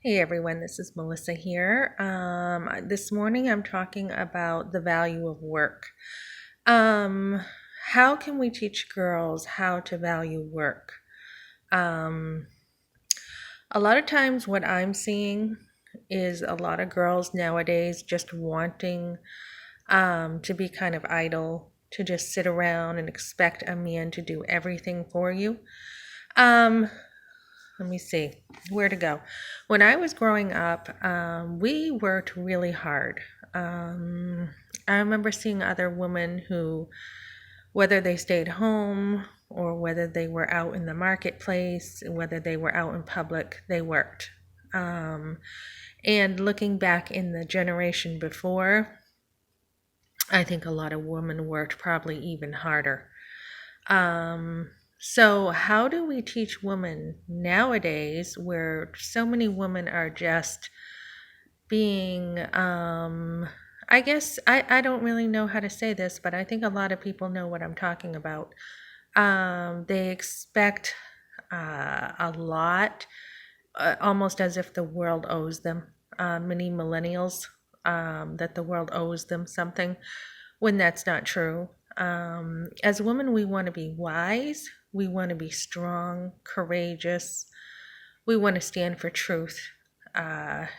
Hey everyone, this is Melissa here. This morning I'm talking about the value of work. Um, how can we teach girls how to value work? Um, a lot of times, what I'm seeing is a lot of girls nowadays just wanting to be kind of idle, to just sit around and expect a man to do everything for you. Um, Let me see where to go. When I was growing up, we worked really hard. I remember seeing other women who, whether they stayed home or whether they were out in the marketplace, whether they were out in public, they worked. Um, and looking back in the generation before, I think a lot of women worked probably even harder. So, how do we teach women nowadays where so many women are just being, I guess I don't really know how to say this, but I think a lot of people know what I'm talking about. They expect a lot, almost as if the world owes them. Many millennials, that the world owes them something when that's not true. As women, we want to be wise, we want to be strong, courageous, we want to stand for truth,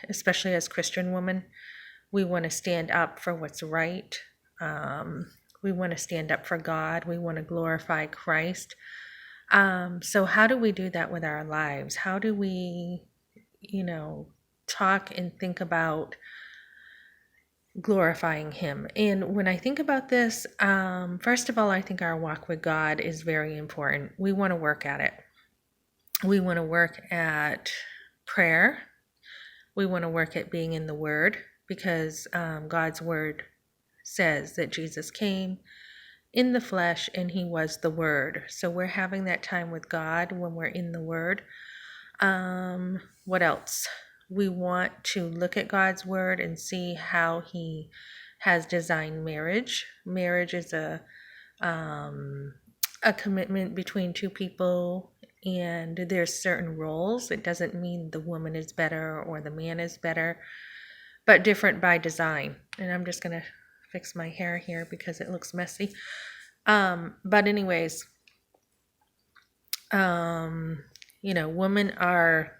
especially as Christian women. We want to stand up for what's right. Um, we want to stand up for God. We want to glorify Christ. So, how do we do that with our lives? How do we, you know, talk and think about glorifying Him? And when I think about this, first of all, I think our walk with God is very important. We want to work at it. We want to work at prayer. We want to work at being in the Word because God's Word says that Jesus came in the flesh and He was the Word. So we're having that time with God when we're in the Word. What else? We want to look at God's Word and see how He has designed marriage. Marriage is a commitment between two people, and there's certain roles. It doesn't mean the woman is better or the man is better, but different by design. And I'm just gonna fix my hair here because it looks messy. But anyways, women are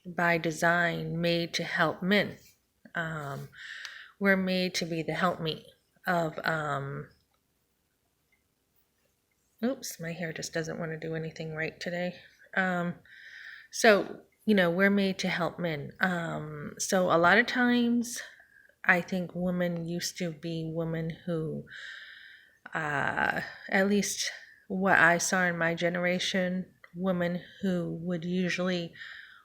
by design made to help men. Um, we're made to be the helpmeet of oops, my hair just doesn't want to do anything right today. Um, we're made to help men. So a lot of times, I think women used to be women who, at least what I saw in my generation, women who would usually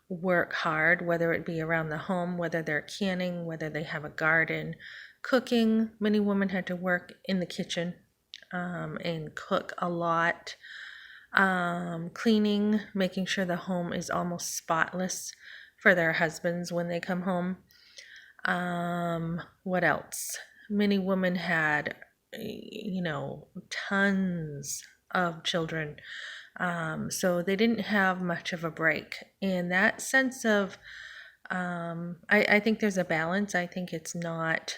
work hard, whether it be around the home, whether they're canning, whether they have a garden, cooking. Many women had to work in the kitchen and cook a lot. Cleaning, making sure the home is almost spotless for their husbands when they come home. What else? Many women had, tons of children. So they didn't have much of a break. And that sense of, I think there's a balance. I think it's not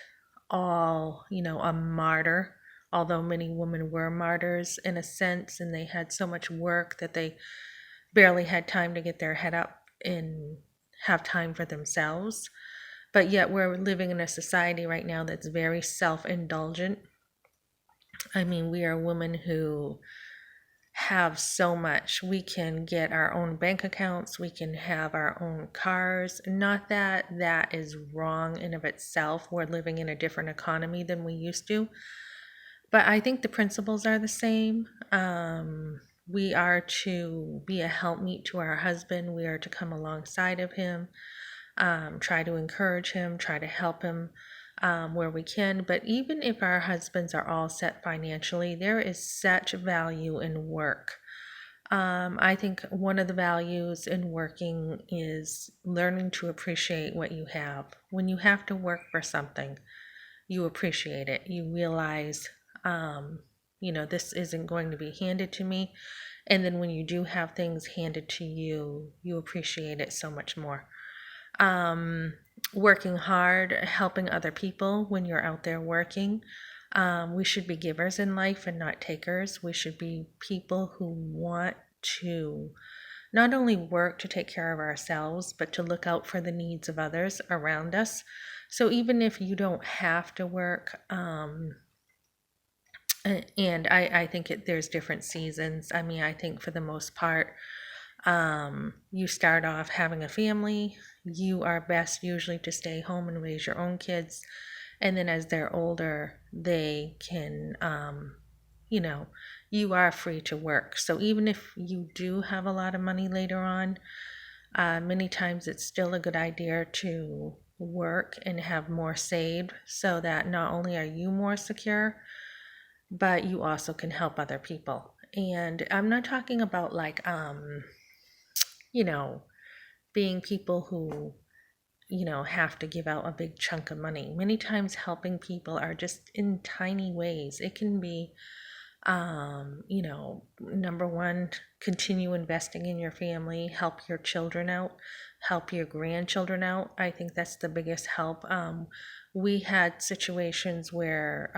all, a martyr, although many women were martyrs in a sense, and they had so much work that they barely had time to get their head up and have time for themselves. But yet, we're living in a society right now that's very self indulgent. I mean, we are women who have so much. We can get our own bank accounts, we can have our own cars. Not that that is wrong in of itself. We're living in a different economy than we used to. But I think the principles are the same. We are to be a helpmeet to our husband. We are to come alongside of him, try to encourage him, try to help him where we can. But even if our husbands are all set financially, there is such value in work. I think one of the values in working is learning to appreciate what you have. When you have to work for something, you appreciate it. You realize, this isn't going to be handed to me. And then when you do have things handed to you, you appreciate it so much more. um, working hard, helping other people when you're out there working. We should be givers in life and not takers. We should be people who want to not only work to take care of ourselves, but to look out for the needs of others around us. So even if you don't have to work, and I think there's different seasons. I mean, I think for the most part, you start off having a family, you are best usually to stay home and raise your own kids. And then as they're older, they can, you know, you are free to work. So even if you do have a lot of money later on, many times it's still a good idea to work and have more saved so that not only are you more secure, but you also can help other people. And I'm not talking about like, you know, being people who, have to give out a big chunk of money. Many times helping people are just in tiny ways. It can be, number one, continue investing in your family, help your children out, help your grandchildren out. I think that's the biggest help. We had situations where,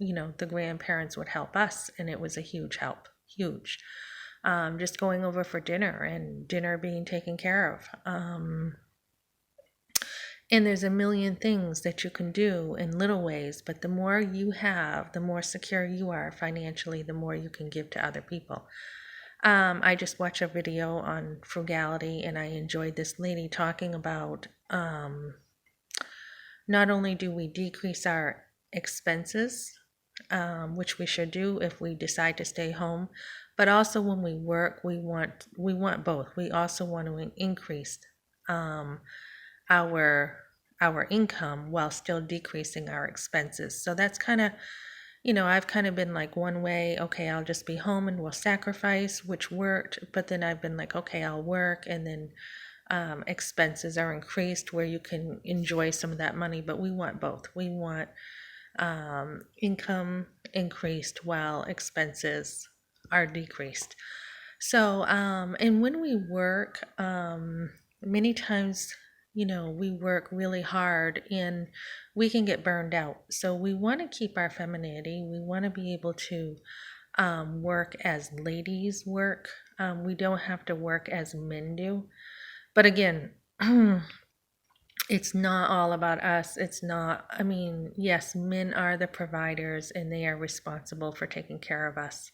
the grandparents would help us, and it was a huge help, huge. Just going over for dinner and dinner being taken care of. And there's a million things that you can do in little ways, but the more you have, the more secure you are financially, the more you can give to other people. I just watched a video on frugality, and I enjoyed this lady talking about not only do we decrease our expenses, which we should do if we decide to stay home, but also when we work, we want both. We also want to increase our our income while still decreasing our expenses. So that's kind of, I've kind of been like one way, okay, I'll just be home and we'll sacrifice, which worked. But then I've been like, okay, I'll work, and then expenses are increased where you can enjoy some of that money. But we want both. We want income increased while expenses are decreased. So, and when we work, many times, we work really hard and we can get burned out. So we want to keep our femininity. We want to be able to work as ladies work. We don't have to work as men do. But again, it's not all about us. It's not, I mean, yes, men are the providers and they are responsible for taking care of us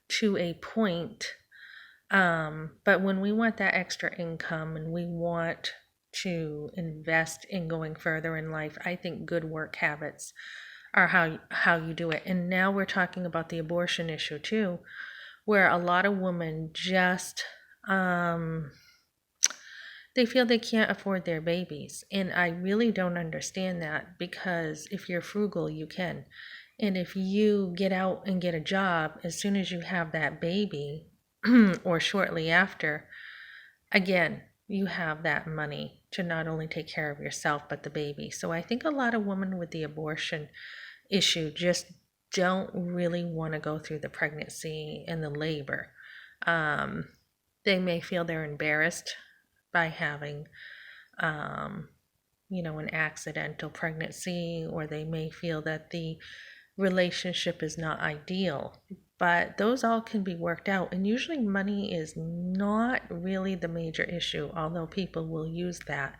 to a point. But when we want that extra income and we want to invest in going further in life, I think good work habits are how you do it. And now we're talking about the abortion issue too, where a lot of women just they feel they can't afford their babies. And I really don't understand that, because if you're frugal, you can. And if you get out and get a job as soon as you have that baby or shortly after, again, you have that money to not only take care of yourself, but the baby. So I think a lot of women with the abortion issue just don't really want to go through the pregnancy and the labor. They may feel they're embarrassed by having, an accidental pregnancy, or they may feel that the relationship is not ideal. But those all can be worked out. And usually money is not really the major issue, although people will use that.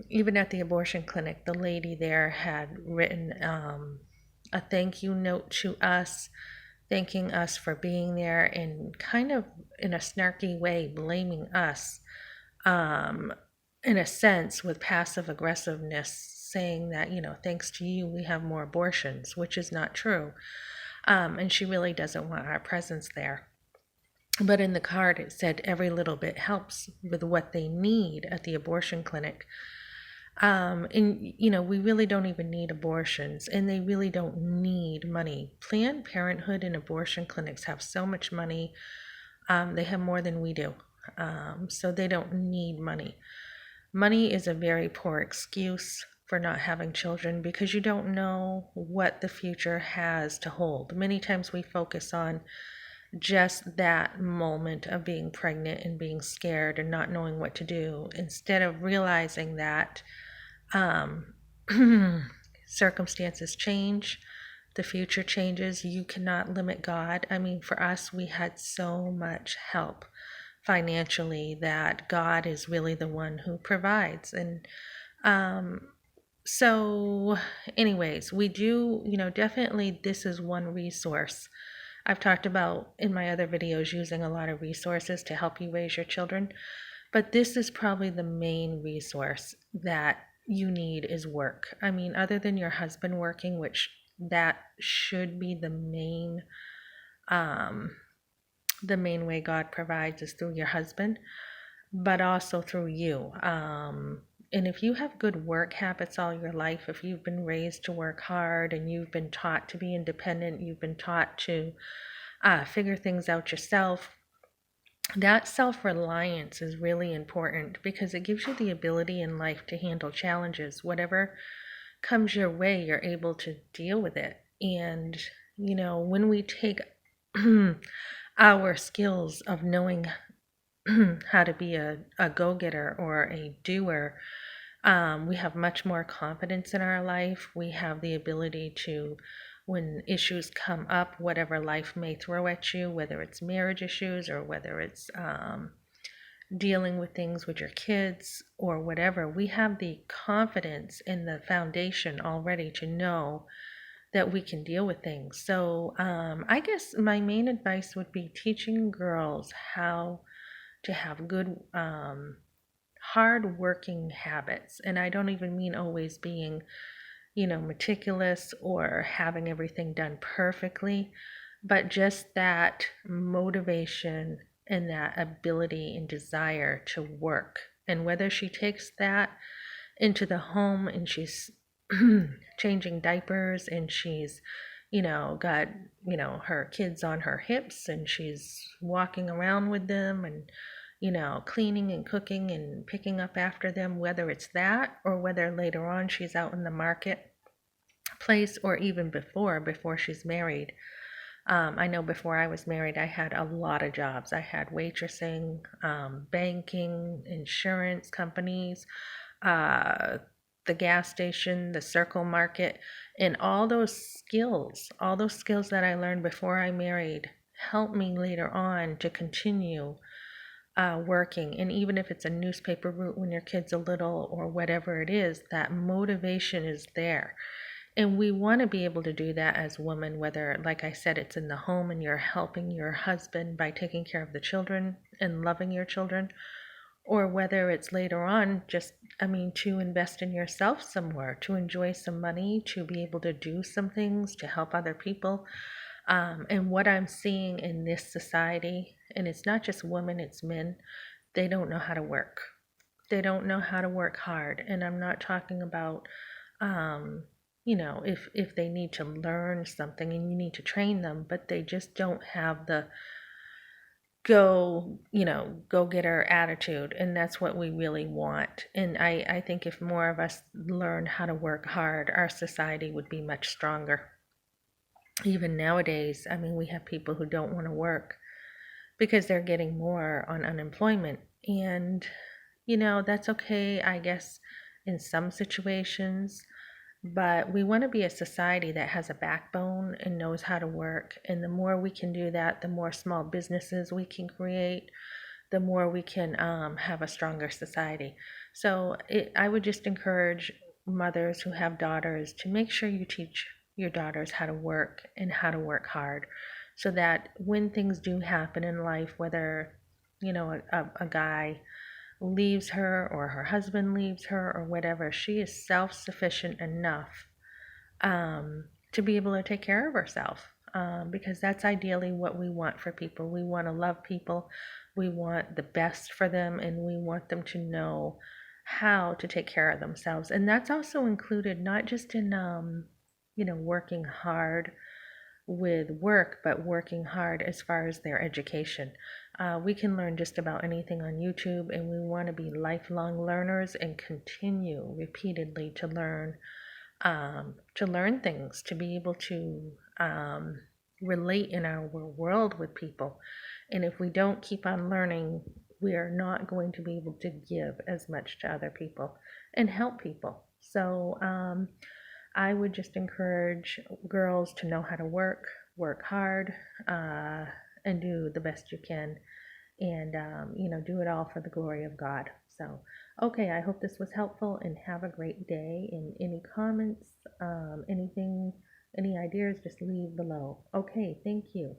Even at the abortion clinic, the lady there had written a thank you note to us, thanking us for being there, and kind of in a snarky way blaming us, in a sense, with passive aggressiveness, saying that, thanks to you, we have more abortions, which is not true. And she really doesn't want our presence there. But in the card, it said every little bit helps with what they need at the abortion clinic. And, we really don't even need abortions, and they really don't need money. Planned Parenthood and abortion clinics have so much money. They have more than we do. So they don't need money. Money is a very poor excuse for not having children, because you don't know what the future has to hold. Many times we focus on just that moment of being pregnant and being scared and not knowing what to do, instead of realizing that um, circumstances change, the future changes. You cannot limit God. I mean, for us, we had so much help financially that God is really the one who provides. And um, so, anyways, we do, definitely this is one resource. I've talked about in my other videos using a lot of resources to help you raise your children, but this is probably the main resource that you need is work. I mean, other than your husband working, which that should be um, the main way God provides is through your husband, but also through you. And if you have good work habits all your life, if you've been raised to work hard and you've been taught to be independent, you've been taught to figure things out yourself, that self reliance is really important because it gives you the ability in life to handle challenges. Whatever comes your way, you're able to deal with it. And, when we take our skills of knowing how to be a go getter or a doer, we have much more confidence in our life. We have the ability to, when issues come up, whatever life may throw at you, whether it's marriage issues or whether it's dealing with things with your kids or whatever, we have the confidence in the foundation already to know that we can deal with things. So I guess my main advice would be teaching girls how to have good, hard working habits. And I don't even mean always being, meticulous or having everything done perfectly, but just that motivation and that ability and desire to work. And whether she takes that into the home and she's changing diapers and she's, got, her kids on her hips and she's walking around with them and, cleaning and cooking and picking up after them, whether it's that or whether later on she's out in the marketplace or even before she's married. I know before I was married, I had a lot of jobs. I had waitressing, banking, insurance companies, uh, the gas station, the Circle Market, and all those skills that I learned before I married helped me later on to continue working. And even if it's a newspaper route when your kid's a little or whatever it is, that motivation is there. And we want to be able to do that as women, whether, like I said, it's in the home and you're helping your husband by taking care of the children and loving your children, or whether it's later on just, to invest in yourself somewhere, to enjoy some money, to be able to do some things, to help other people. And what I'm seeing in this society, and it's not just women, it's men, they don't know how to work. They don't know how to work hard. And I'm not talking about, if they need to learn something and you need to train them, but they just don't have the go getter attitude. And that's what we really want. And I think if more of us learn how to work hard, our society would be much stronger. Even nowadays, we have people who don't want to work because they're getting more on unemployment. And, that's okay, I guess, in some situations. But we want to be a society that has a backbone and knows how to work. And the more we can do that, the more small businesses we can create, the more we can have a stronger society. So I would just encourage mothers who have daughters to make sure you teach your daughters how to work and how to work hard so that when things do happen in life, whether, a guy leaves her or her husband leaves her or whatever, she is self sufficient enough to be able to take care of herself. Because that's ideally what we want for people. We want to love people, we want the best for them, and we want them to know how to take care of themselves. And that's also included not just in, working hard with work, but working hard as far as their education. We can learn just about anything on YouTube, and we want to be lifelong learners and continue repeatedly to learn things, to be able to relate in our world with people. And if we don't keep on learning, we are not going to be able to give as much to other people and help people. So I would just encourage girls to know how to work hard, and do the best you can, and do it all for the glory of God. So, okay, I hope this was helpful, and have a great day. And any comments, anything, any ideas, just leave below. Okay, thank you.